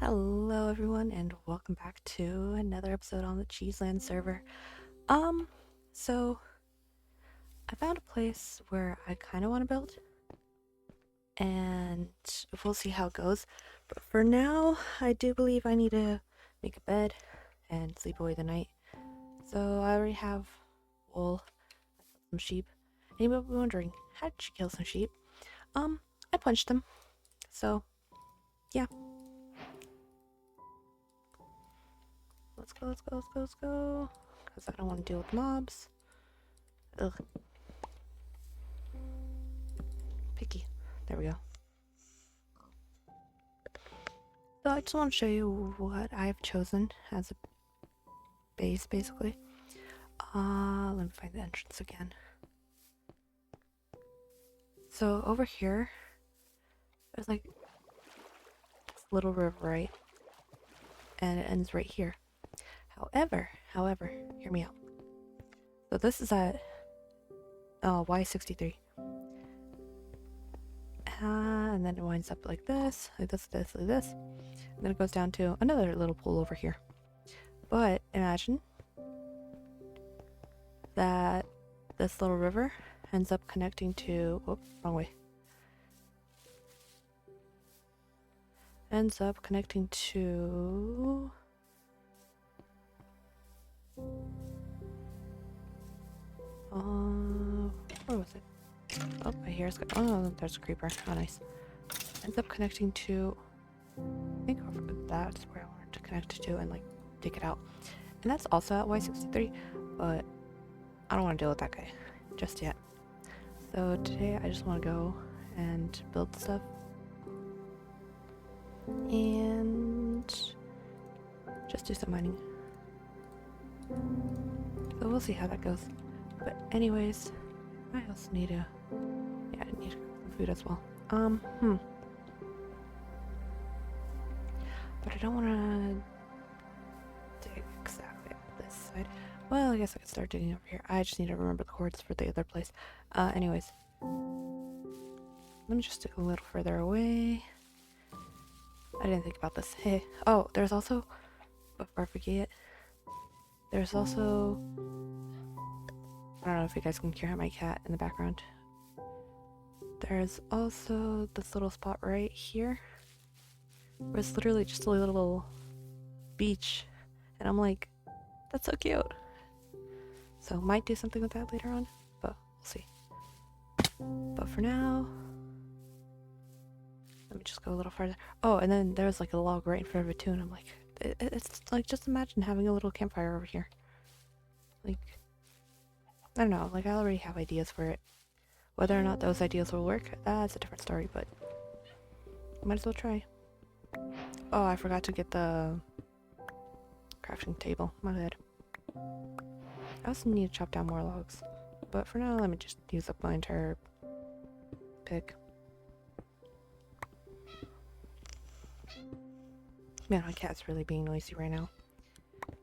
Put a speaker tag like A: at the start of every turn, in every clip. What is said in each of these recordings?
A: Hello everyone and welcome back to another episode on the Cheeselands server. So I found a place where I kind of want to build and we'll see how it goes. But for now, I do believe I need to make a bed and sleep away the night. So I already have wool, some sheep. And you might be wondering, how did you kill some sheep? I punched them. So yeah. Let's go. Because I don't want to deal with mobs. Ugh. Picky. There we go. So I just want to show you what I've chosen as a base, basically. Let me find the entrance again. So over here, there's like this little river, right? And it ends right here. However, hear me out. So this is at Y63. And then it winds up like this. And then it goes down to another little pool over here. But imagine that this little river ends up connecting to, wrong way. Ends up connecting to where was it? Oh, I hear it's got, oh, there's a creeper. Oh, nice. Ends up connecting to, I think that's where I wanted to connect to and like take it out. And that's also at Y63, but I don't want to deal with that guy just yet. So today I just want to go and build stuff and just do some mining. So we'll see how that goes. But anyways, I also need to, I need some food as well. But I don't want to dig exactly at this side. Well, I guess I could start digging over here. I just need to remember the coords for the other place. Anyways. Let me just dig a little further away. I didn't think about this. Hey. Oh, there's also, before I forget, there's also, I don't know if you guys can hear my cat in the background. There's also this little spot right here where it's literally just a little beach. And I'm like, that's so cute. So might do something with that later on, but we'll see. But for now, let me just go a little farther. Oh, and then there's like a log right in front of it too, and I'm like, it's like, just imagine having a little campfire over here. Like, I don't know, like I already have ideas for it. Whether or not those ideas will work, that's a different story, but might as well try. Oh, I forgot to get the crafting table. My bad. I also need to chop down more logs. But for now, let me just use up my entire pick. Man, my cat's really being noisy right now.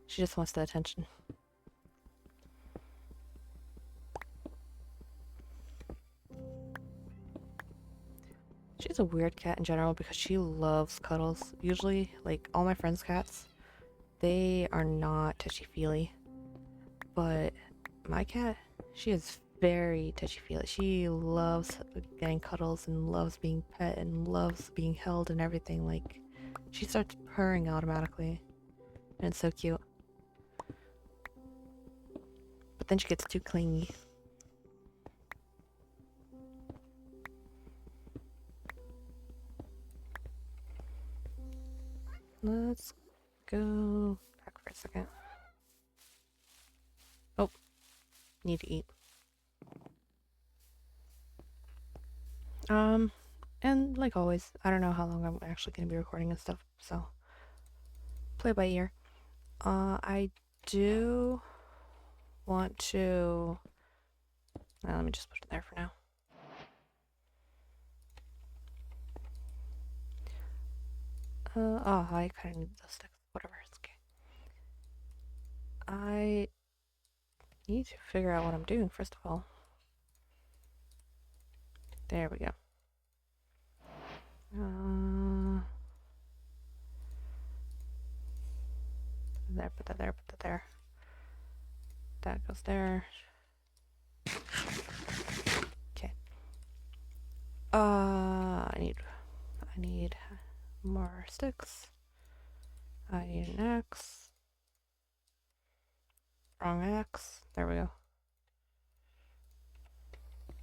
A: She just wants the attention. She's a weird cat in general because she loves cuddles. Usually, like, all my friends' cats, they are not touchy-feely. But my cat, she is very touchy-feely. She loves getting cuddles and loves being pet and loves being held and everything. Like, she starts purring automatically. And it's so cute. But then she gets too clingy. Let's go back for a second. Oh, need to eat. And like always, I don't know how long I'm actually going to be recording and stuff, so play by ear. I do want to... let me just put it there for now. I kind of need those sticks. Whatever, it's okay. I need to figure out what I'm doing, first of all. There we go. there, put that there, put that there. That goes there. Okay. I need more sticks. I need an axe. Wrong axe. There we go.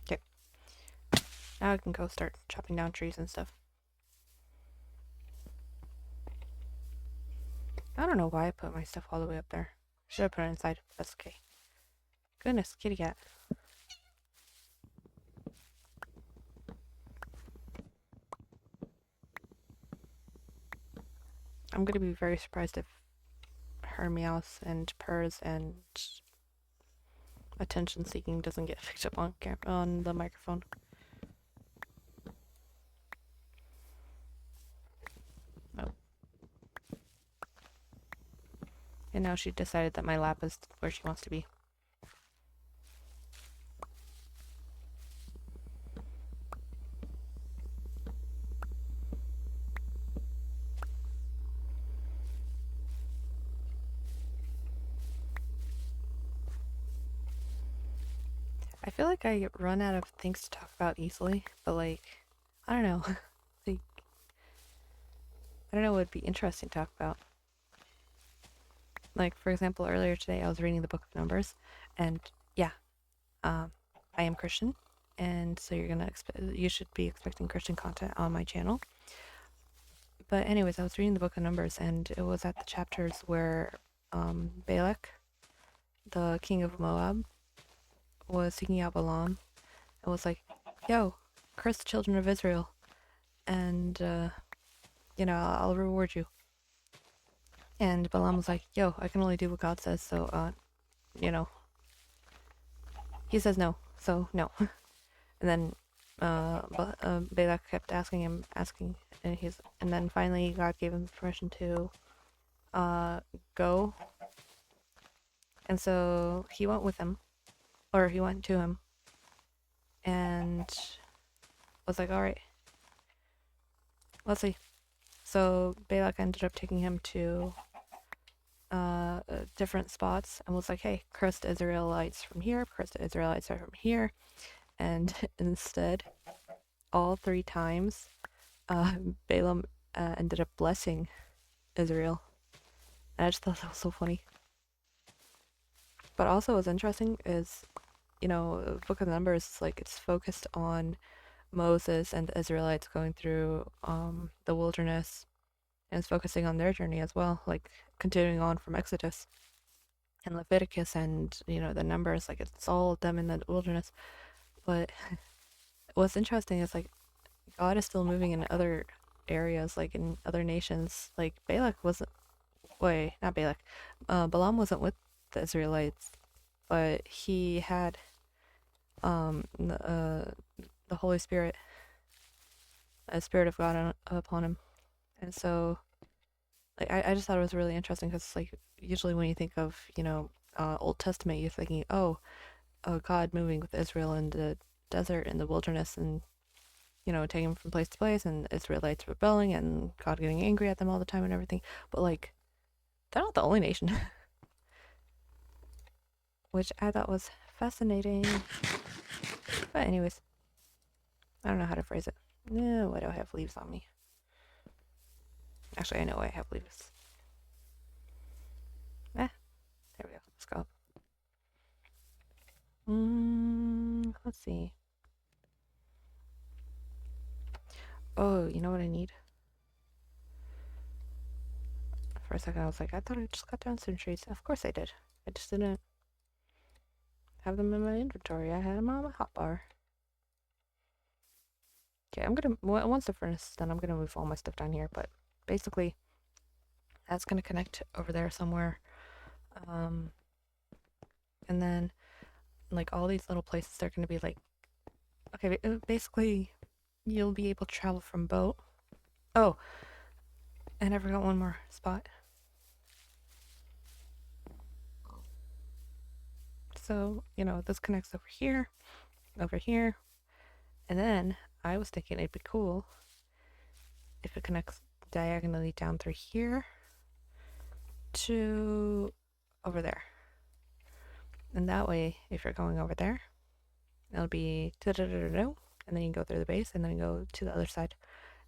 A: Okay. Now I can go start chopping down trees and stuff. I don't know why I put my stuff all the way up there. Should have put it inside. That's okay. Goodness, kitty cat. I'm gonna be very surprised if her meows and purrs and attention seeking doesn't get picked up on the microphone. Oh. And now she decided that my lap is where she wants to be. I feel like I run out of things to talk about easily, but like, I don't know. Like, I don't know what would be interesting to talk about. Like, for example, earlier today I was reading the Book of Numbers, and yeah, I am Christian, and so you should be expecting Christian content on my channel. But anyways, I was reading the Book of Numbers, and it was at the chapters where Balak, the king of Moab, was seeking out Balaam. It was like, yo, curse the children of Israel, and I'll reward you. And Balaam was like, yo, I can only do what God says, so he says no, so no. And then Balak kept asking, and then finally God gave him permission to go. And so he went with him, or he went to him, and was like, all right, let's see. So Balak ended up taking him to different spots and was like, hey, curse the Israelites from here, curse the Israelites from here. And instead, all 3 times, Balaam ended up blessing Israel. And I just thought that was so funny. But also what's interesting is, Book of Numbers, like, it's focused on Moses and the Israelites going through the wilderness, and it's focusing on their journey as well, like continuing on from Exodus and Leviticus and the Numbers, like it's all them in the wilderness. But what's interesting is like God is still moving in other areas, like in other nations. Like not Balak, Balaam wasn't with the Israelites, but he had the Holy Spirit, a Spirit of God upon him. And so like I just thought it was really interesting because like usually when you think of Old Testament, you're thinking, oh, God moving with Israel in the desert, in the wilderness, and taking them from place to place, and Israelites rebelling, and God getting angry at them all the time and everything. But like, they're not the only nation, which I thought was fascinating. But anyways, I don't know how to phrase it. No, why do I have leaves on me? Actually, I know I have leaves. There we go. Let's go. Let's see. Oh, you know what I need? For a second, I was like, I thought I just got down some trees. Of course I did. I just didn't have them in my inventory. I had them on my hotbar. Okay, once the furnace is done, I'm gonna move all my stuff down here, but basically, that's gonna connect over there somewhere. And then, like, all these little places, they're gonna be like, okay, basically, you'll be able to travel from boat. Oh, and I forgot one more spot. So, this connects over here, and then I was thinking it'd be cool if it connects diagonally down through here, to over there. And that way, if you're going over there, it'll be and then you go through the base and then you go to the other side.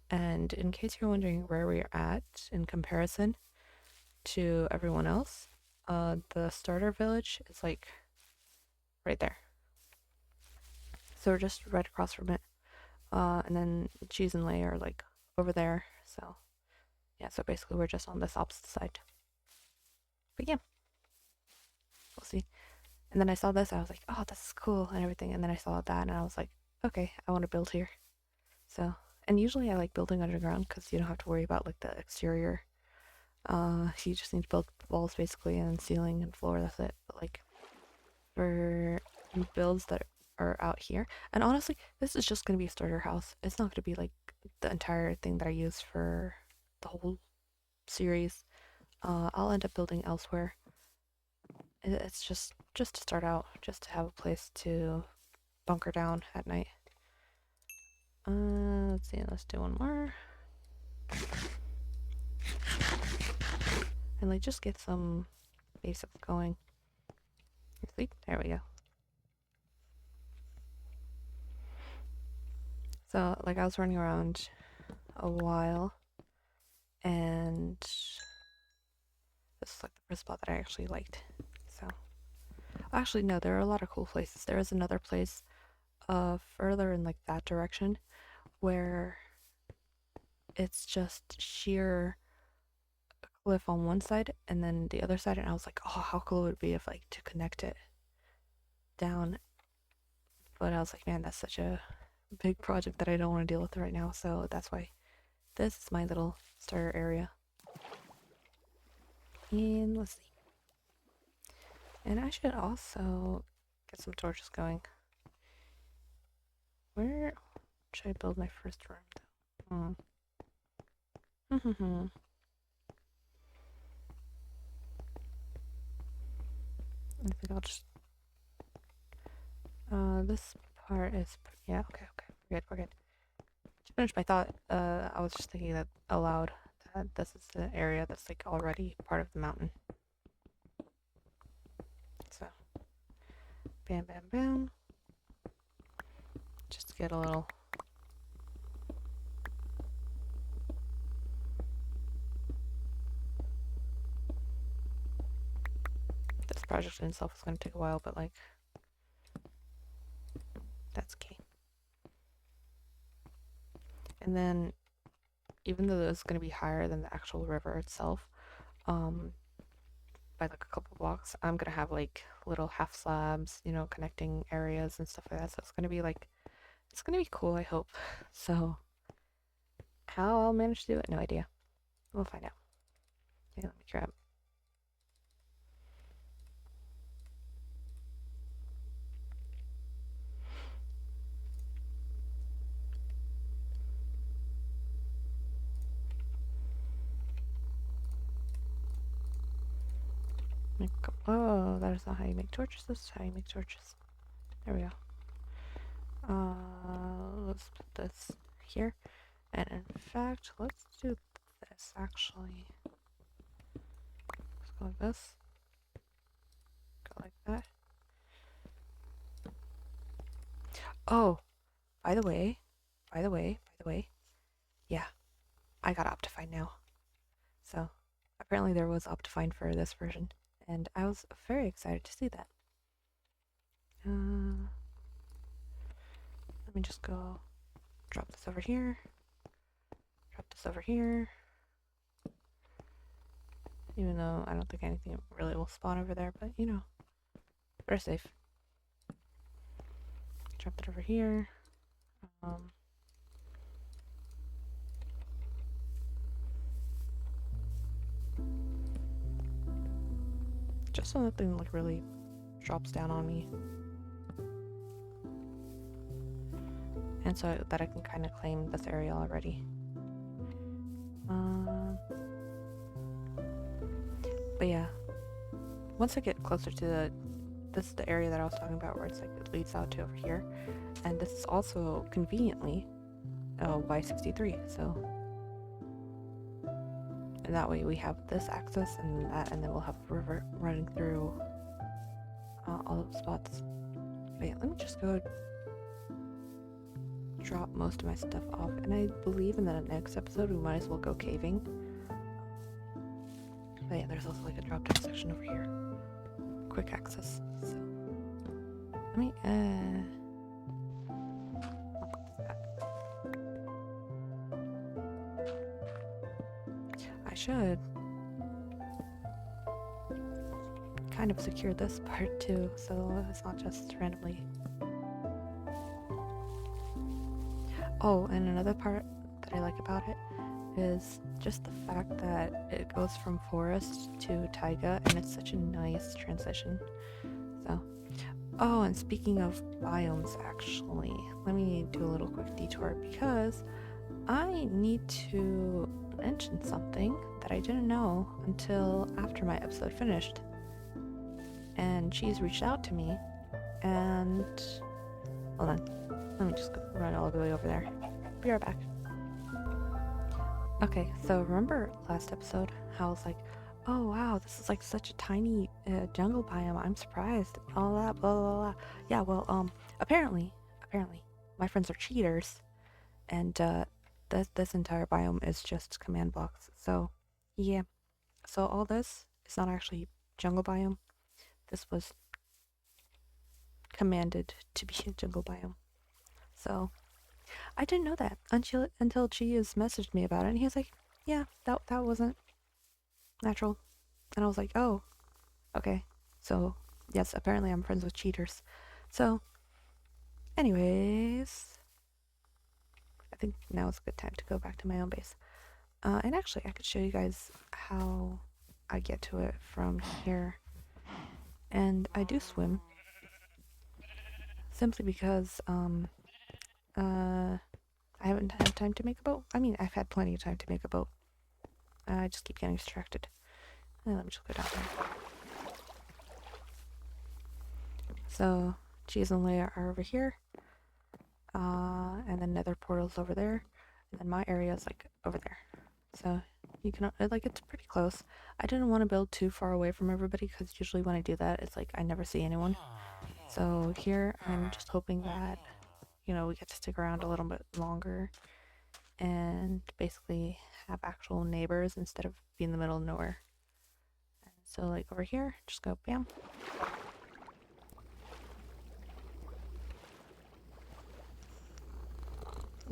A: And in case you're wondering where we're at in comparison to everyone else, the starter village is like right there. So we're just right across from it. And then Cheese and Lay are like over there. So yeah, so basically we're just on this opposite side. But yeah, we'll see. And then I saw this, I was like, oh, this is cool and everything. And then I saw that and I was like, okay, I want to build here. So, and usually I like building underground because you don't have to worry about like the exterior. You just need to build walls basically and ceiling and floor, that's it. But like for builds that are out here, and honestly, this is just going to be a starter house. It's not going to be like the entire thing that I use for the whole series. I'll end up building elsewhere. It's just to start out, just to have a place to bunker down at night. Let's see, let's do one more. And like just get some basics going. Sleep. There we go. So like I was running around a while and this is like the first spot that I actually liked. So actually no, there are a lot of cool places. There is another place further in like that direction where it's just sheer cliff on one side and then the other side, and I was like, oh, how cool it would be if like to connect it down. But I was like, man, that's such a big project that I don't want to deal with right now, so that's why this is my little starter area. And let's see. And I should also get some torches going. Where should I build my first room though? I think I'll just this part is yeah, okay, we're good. To finish my thought, I was just thinking that aloud that this is the area that's like already part of the mountain. So bam bam bam. Just to get a little this project in itself is gonna take a while, but like that's key. And then even though it's gonna be higher than the actual river itself, by like a couple blocks, I'm gonna have like little half slabs, you know, connecting areas and stuff like that. So it's gonna be like, it's gonna be cool, I hope. So how I'll manage to do it, no idea. We'll find out. Okay, let me grab. Oh, that is not how you make torches. This is how you make torches. There we go. Let's put this here. And in fact, let's do this actually. Let's go like this. Go like that. Oh, by the way, yeah, I got Optifine now. So apparently there was Optifine for this version, and I was very excited to see that. Let me just go drop this over here. Drop this over here. Even though I don't think anything really will spawn over there, but you know, better safe. Drop it over here. Just so nothing like really drops down on me. And so that I can kind of claim this area already. But yeah, once I get closer to this is the area that I was talking about where it's like it leads out to over here, and this is also conveniently Y63, so and that way we have this access and that, and then we'll have a river running through all those spots. But yeah, let me just go drop most of my stuff off, and I believe in the next episode we might as well go caving. But yeah, there's also like a drop down section over here, quick access. So let me I should kind of secure this part too, so it's not just randomly. Oh, and another part that I like about it is just the fact that it goes from forest to taiga, and it's such a nice transition. So, oh, and speaking of biomes, actually, let me do a little quick detour because I need to mention something that I didn't know until after my episode finished. And Cheese reached out to me, and hold on, let me just run all the way over there. Be right back. Okay, so remember last episode how I was like, oh wow, this is like such a tiny jungle biome. I'm surprised. All that, blah blah blah. Yeah, well, apparently, my friends are cheaters, and this entire biome is just command blocks. So, yeah. So all this is not actually jungle biome. This was commanded to be a jungle biome. So I didn't know that until Cheese messaged me about it, and he was like, "Yeah, that wasn't natural," and I was like, "Oh, okay." So yes, apparently I'm friends with cheaters. So, anyways, I think now is a good time to go back to my own base. And actually, I could show you guys how I get to it from here. And I do swim, simply because I haven't had time to make a boat. I mean, I've had plenty of time to make a boat. I just keep getting distracted. Let me just go down there. So, Cheese and Leia are over here. And then Nether portal's over there. And then my area is like over there. So, you can, like, it's pretty close. I didn't want to build too far away from everybody because usually when I do that, it's like I never see anyone. So, here I'm just hoping that, you know, we get to stick around a little bit longer and basically have actual neighbors instead of being in the middle of nowhere. And so, like, over here, just go bam.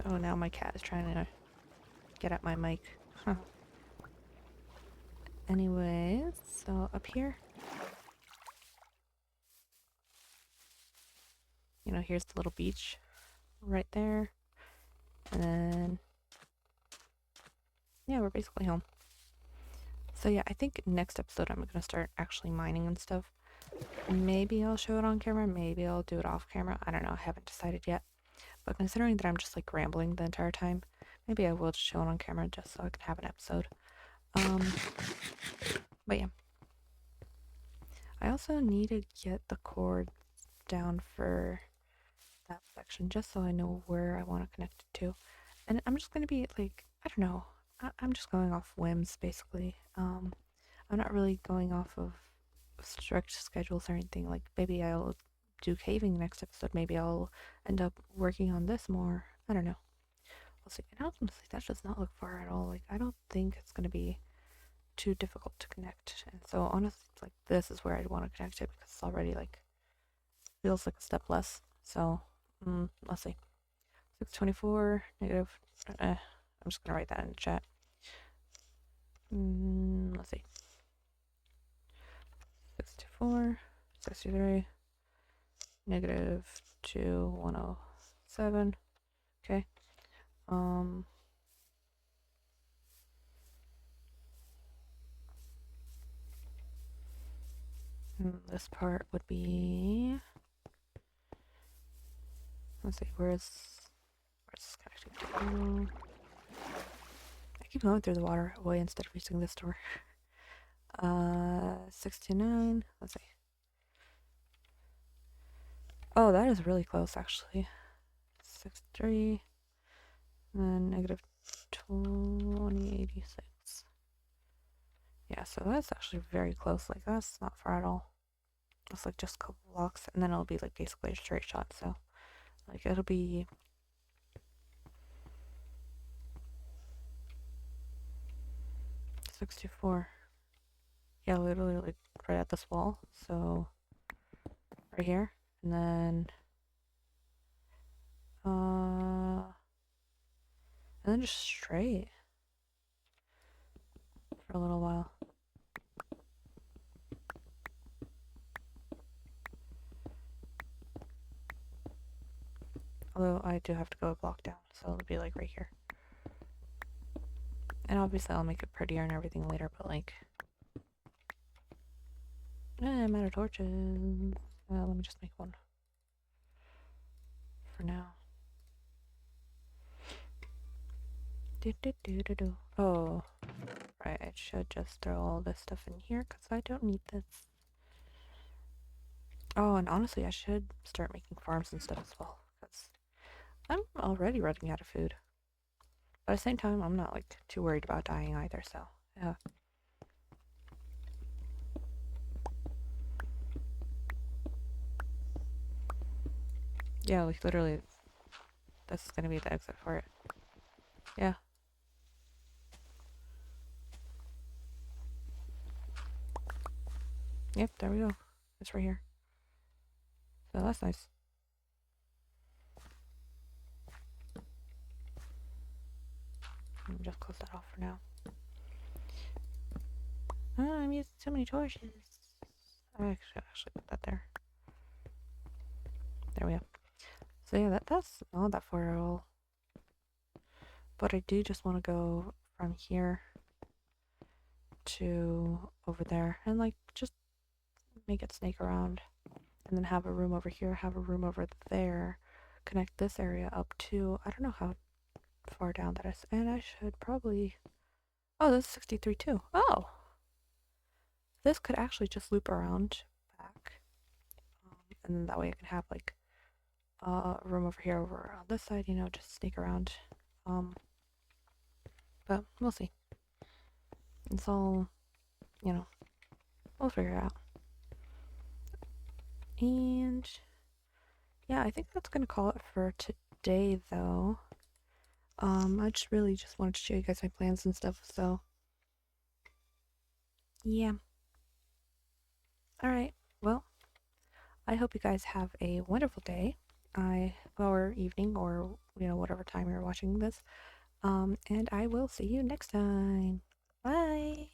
A: Oh, now my cat is trying to get at my mic. Anyways, so up here, you know, here's the little beach right there. And then, yeah, we're basically home. So yeah, I think next episode I'm gonna start actually mining and stuff. Maybe I'll show it on camera, maybe I'll do it off camera. I don't know, I haven't decided yet. But considering that I'm just like rambling the entire time, maybe I will just show it on camera just so I can have an episode. But yeah. I also need to get the cord down for that section just so I know where I want to connect it to. And I'm just gonna be like, I don't know. I'm just going off whims basically. I'm not really going off of strict schedules or anything. Like maybe I'll do caving next episode. Maybe I'll end up working on this more. I don't know. We'll see. And honestly, that does not look far at all. Like I don't think it's gonna be too difficult to connect. And so honestly, like this is where I'd want to connect it because it's already like feels like a step less. So let's see. 624 negative. I'm just gonna write that in the chat. Let's see. 64, 63, negative 2107. Okay. This part would be. Let's see. Where's this connecting to? I keep going through the waterway instead of using this door. 629. Let's see. Oh, that is really close, actually. 63. And then negative 2086. Yeah, so that's actually very close. Like, that's not far at all. It's like just a couple blocks, and then it'll be like basically a straight shot. So, like, it'll be 64. Yeah, literally, like, right at this wall. So, right here. And then, and then just straight for a little while. Although I do have to go a block down, so it'll be like right here. And obviously I'll make it prettier and everything later, but like, I'm out of torches. Let me just make one for now. Oh, right, I should just throw all this stuff in here because I don't need this. Oh, and honestly, I should start making farms and stuff as well because I'm already running out of food. But at the same time, I'm not like too worried about dying either, so yeah. Yeah, like literally, this is gonna be the exit for it. Yeah. Yep, there we go. It's right here. So that's nice. Let me just close that off for now. Oh, I'm using so many torches. I should actually put that there. There we go. So yeah, that's not that far at all. But I do just want to go from here to over there and like just make it snake around. And then have a room over here, have a room over there. Connect this area up to, I don't know how far down that is. And I should probably, oh, this is 63 too. Oh, this could actually just loop around back. And then that way I can have like a room over here over on this side, you know, just sneak around. But we'll see. It's all, you know, we'll figure it out. And yeah, I think that's gonna call it for today though. I just really just wanted to show you guys my plans and stuff, so yeah. Alright, well, I hope you guys have a wonderful day. Or evening, or you know, whatever time you're watching this. And I will see you next time. Bye.